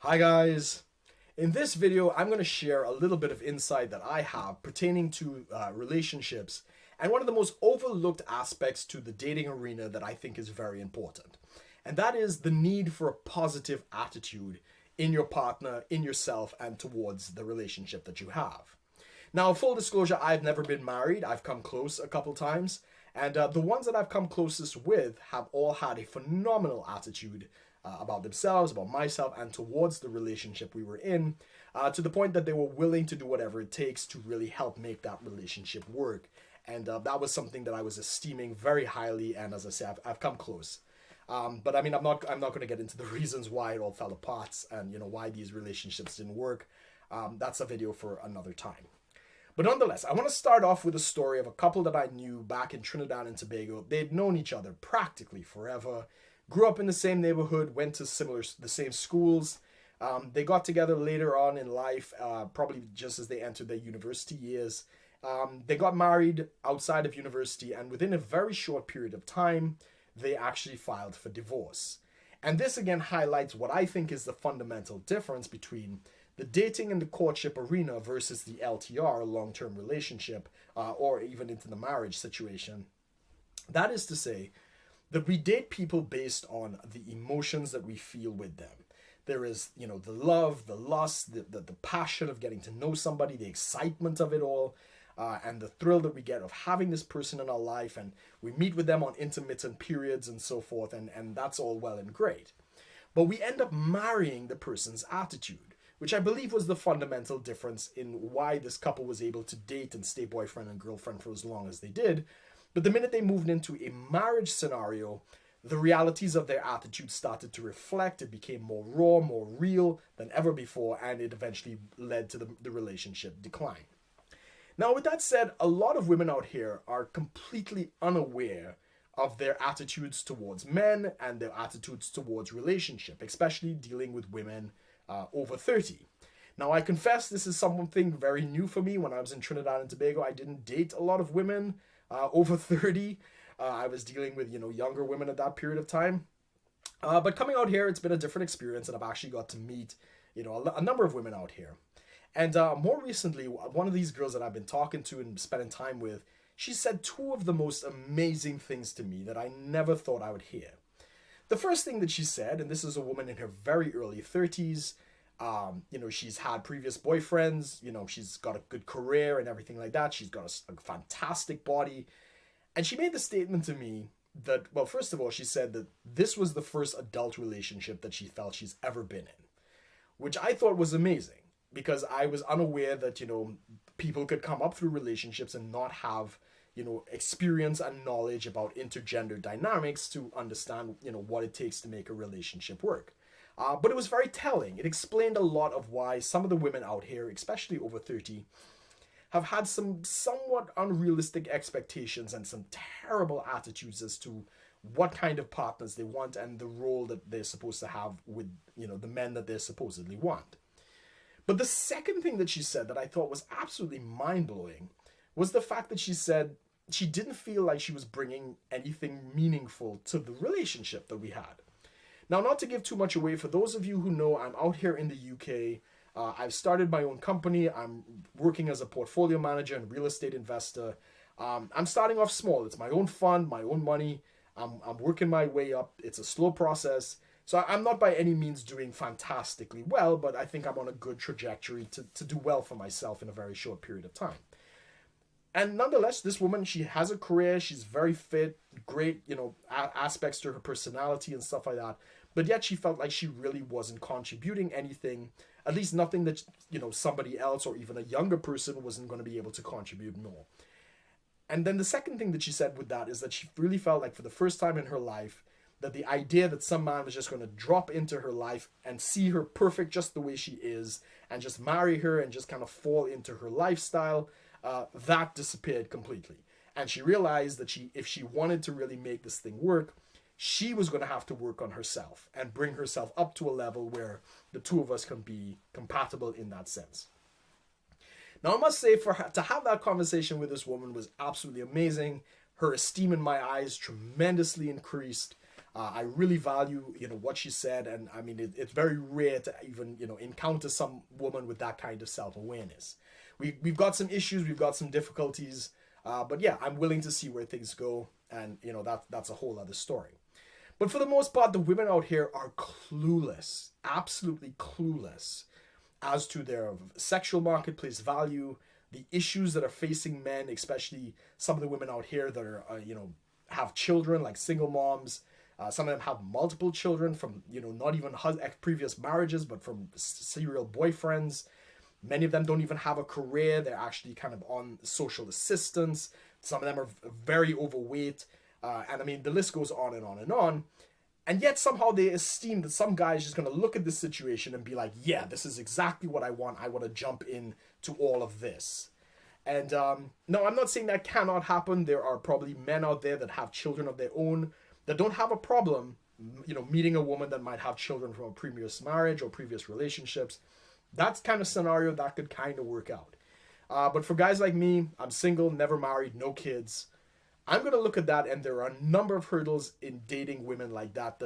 Hi guys! In this video, I'm going to share a little bit of insight that I have pertaining to relationships and one of the most overlooked aspects to the dating arena that I think is very important. And that is the need for a positive attitude in your partner, in yourself, and towards the relationship that you have. Now, full disclosure, I've never been married. I've come close a couple times. And the ones that I've come closest with have all had a phenomenal attitude about themselves, about myself, and towards the relationship we were in, to the point that they were willing to do whatever it takes to really help make that relationship work. And that was something that I was esteeming very highly. And as I say, I've come close. But I mean, I'm not going to get into the reasons why it all fell apart and why these relationships didn't work. That's a video for another time. But nonetheless, I want to start off with a story of a couple that I knew back in Trinidad and Tobago. They'd known each other practically forever, grew up in the same neighborhood, went to the same schools. They got together later on in life, probably just as they entered their university years. They got married outside of university, and within a very short period of time, they actually filed for divorce. And this again highlights what I think is the fundamental difference between the dating and the courtship arena versus the LTR, long-term relationship, or even into the marriage situation. That is to say that we date people based on the emotions that we feel with them. There is, the love, the lust, the passion of getting to know somebody, the excitement of it all, and the thrill that we get of having this person in our life, and we meet with them on intermittent periods and so forth, and that's all well and great. But we end up marrying the person's attitude, which I believe was the fundamental difference in why this couple was able to date and stay boyfriend and girlfriend for as long as they did. But the minute they moved into a marriage scenario, the realities of their attitude started to reflect. It became more raw, more real than ever before, and it eventually led to the relationship decline. Now, with that said, a lot of women out here are completely unaware of their attitudes towards men and their attitudes towards relationship, especially dealing with women over 30. Now, I confess this is something very new for me. When I was in Trinidad and Tobago, I didn't date a lot of women over 30. I was dealing with, younger women at that period of time. But coming out here, it's been a different experience, and I've actually got to meet, a number of women out here. And more recently, one of these girls that I've been talking to and spending time with, she said two of the most amazing things to me that I never thought I would hear. The first thing that she said, and this is a woman in her very early 30s, she's had previous boyfriends, she's got a good career and everything like that. She's got a fantastic body. And she made the statement to me that, well, first of all, she said that this was the first adult relationship that she felt she's ever been in, which I thought was amazing because I was unaware that, people could come up through relationships and not have experience and knowledge about intergender dynamics to understand, what it takes to make a relationship work. But it was very telling. It explained a lot of why some of the women out here, especially over 30, have had some somewhat unrealistic expectations and some terrible attitudes as to what kind of partners they want and the role that they're supposed to have with, the men that they supposedly want. But the second thing that she said that I thought was absolutely mind-blowing was the fact that she said she didn't feel like she was bringing anything meaningful to the relationship that we had. Now, not to give too much away, for those of you who know, I'm out here in the UK. I've started my own company. I'm working as a portfolio manager and real estate investor. I'm starting off small. It's my own fund, my own money. I'm working my way up. It's a slow process. So I'm not by any means doing fantastically well, but I think I'm on a good trajectory to do well for myself in a very short period of time. And nonetheless, this woman, she has a career. She's very fit, great, aspects to her personality and stuff like that. But yet she felt like she really wasn't contributing anything, at least nothing that, somebody else or even a younger person wasn't going to be able to contribute more. And then the second thing that she said with that is that she really felt like for the first time in her life, that the idea that some man was just going to drop into her life and see her perfect just the way she is and just marry her and just kind of fall into her lifestyle, that disappeared completely. And she realized that if she wanted to really make this thing work, she was going to have to work on herself and bring herself up to a level where the two of us can be compatible in that sense. Now, I must say, for her to have that conversation with this woman was absolutely amazing. Her esteem in my eyes tremendously increased. I really value, what she said, and I mean, it's very rare to even, encounter some woman with that kind of self-awareness. We've got some issues, we've got some difficulties, but yeah, I'm willing to see where things go, and that's a whole other story. But for the most part, the women out here are clueless, absolutely clueless, as to their sexual marketplace value, the issues that are facing men, especially some of the women out here that are, have children, like single moms. Some of them have multiple children from, not even previous marriages, but from serial boyfriends. Many of them don't even have a career. They're actually kind of on social assistance. Some of them are very overweight. And I mean, the list goes on and on and on. And yet somehow they esteem that some guy is just going to look at this situation and be like, yeah, this is exactly what I want. I want to jump in to all of this. And no, I'm not saying that cannot happen. There are probably men out there that have children of their own that don't have a problem, meeting a woman that might have children from a previous marriage or previous relationships. That's kind of scenario that could kind of work out. But for guys like me, I'm single, never married, no kids. I'm going to look at that, and there are a number of hurdles in dating women like that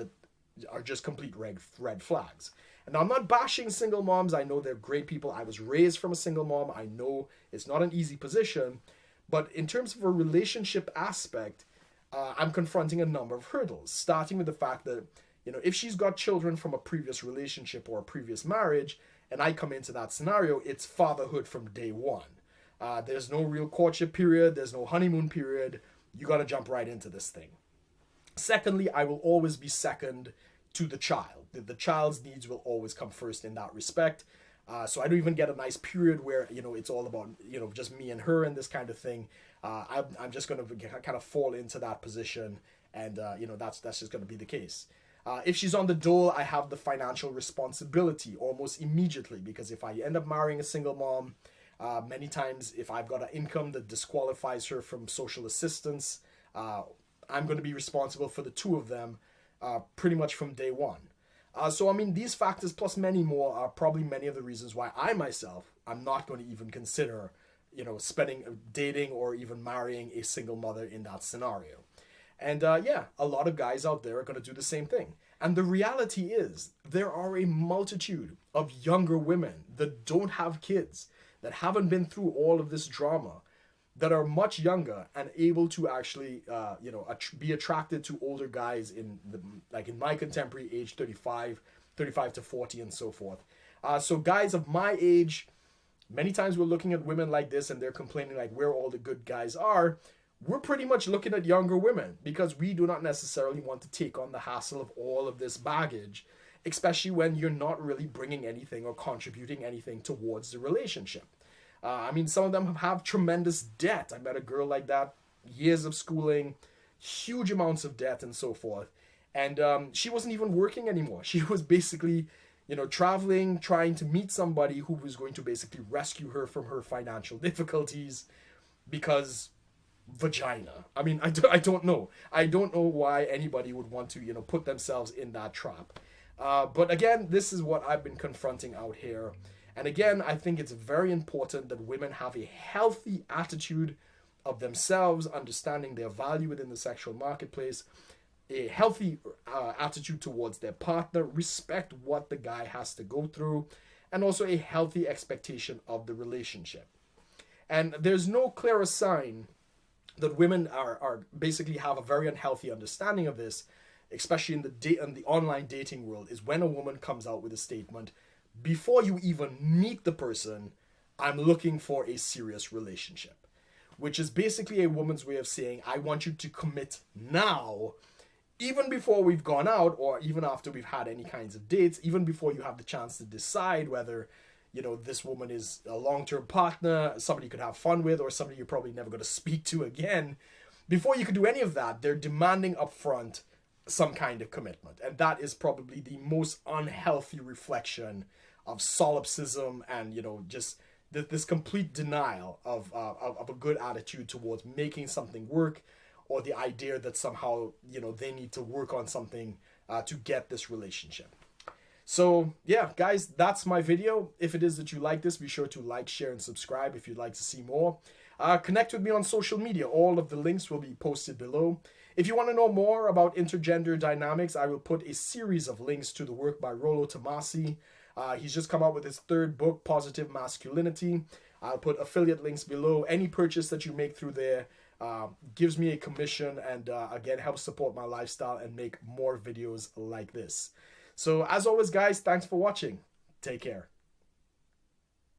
are just complete red flags. And I'm not bashing single moms. I know they're great people. I was raised from a single mom. I know it's not an easy position. But in terms of a relationship aspect, I'm confronting a number of hurdles, starting with the fact that, if she's got children from a previous relationship or a previous marriage, and I come into that scenario, it's fatherhood from day one. There's no real courtship period. There's no honeymoon period. You got to jump right into this thing. Secondly, I will always be second to the child. The child's needs will always come first in that respect. So I don't even get a nice period where, it's all about, just me and her and this kind of thing. I'm just going to kind of fall into that position, and, that's just going to be the case. If she's on the dole, I have the financial responsibility almost immediately, because if I end up marrying a single mom, many times if I've got an income that disqualifies her from social assistance, I'm going to be responsible for the two of them pretty much from day one. So, I mean, these factors plus many more are probably many of the reasons why I myself, I'm not going to even consider, dating or even marrying a single mother in that scenario. And yeah, a lot of guys out there are going to do the same thing. And the reality is there are a multitude of younger women that don't have kids, that haven't been through all of this drama, that are much younger and able to actually, be attracted to older guys in my contemporary age, 35 to 40 and so forth. So guys of my age, many times we're looking at women like this and they're complaining like where all the good guys are. We're pretty much looking at younger women because we do not necessarily want to take on the hassle of all of this baggage, especially when you're not really bringing anything or contributing anything towards the relationship. I mean, some of them have tremendous debt. I met a girl like that, years of schooling, huge amounts of debt and so forth. And she wasn't even working anymore. She was basically, traveling, trying to meet somebody who was going to basically rescue her from her financial difficulties because vagina. I mean, I don't know. I don't know why anybody would want to, put themselves in that trap. But again, this is what I've been confronting out here. And again, I think it's very important that women have a healthy attitude of themselves, understanding their value within the sexual marketplace, a healthy attitude towards their partner, respect what the guy has to go through, and also a healthy expectation of the relationship. And there's no clearer sign that women are basically have a very unhealthy understanding of this, especially in the online dating world, is when a woman comes out with a statement, before you even meet the person, I'm looking for a serious relationship, which is basically a woman's way of saying, I want you to commit now, even before we've gone out or even after we've had any kinds of dates, even before you have the chance to decide whether, this woman is a long-term partner, somebody you could have fun with, or somebody you're probably never going to speak to again. Before you could do any of that, they're demanding upfront some kind of commitment. And that is probably the most unhealthy reflection of solipsism and, just this complete denial of a good attitude towards making something work, or the idea that somehow, they need to work on something to get this relationship. So yeah, guys, that's my video. If it is that you like this, be sure to like, share, and subscribe if you'd like to see more. Connect with me on social media. All of the links will be posted below. If you want to know more about intergender dynamics, I will put a series of links to the work by Rollo Tomassi. He's just come out with his third book, Positive Masculinity. I'll put affiliate links below. Any purchase that you make through there gives me a commission and again helps support my lifestyle and make more videos like this. So as always, guys, thanks for watching. Take care.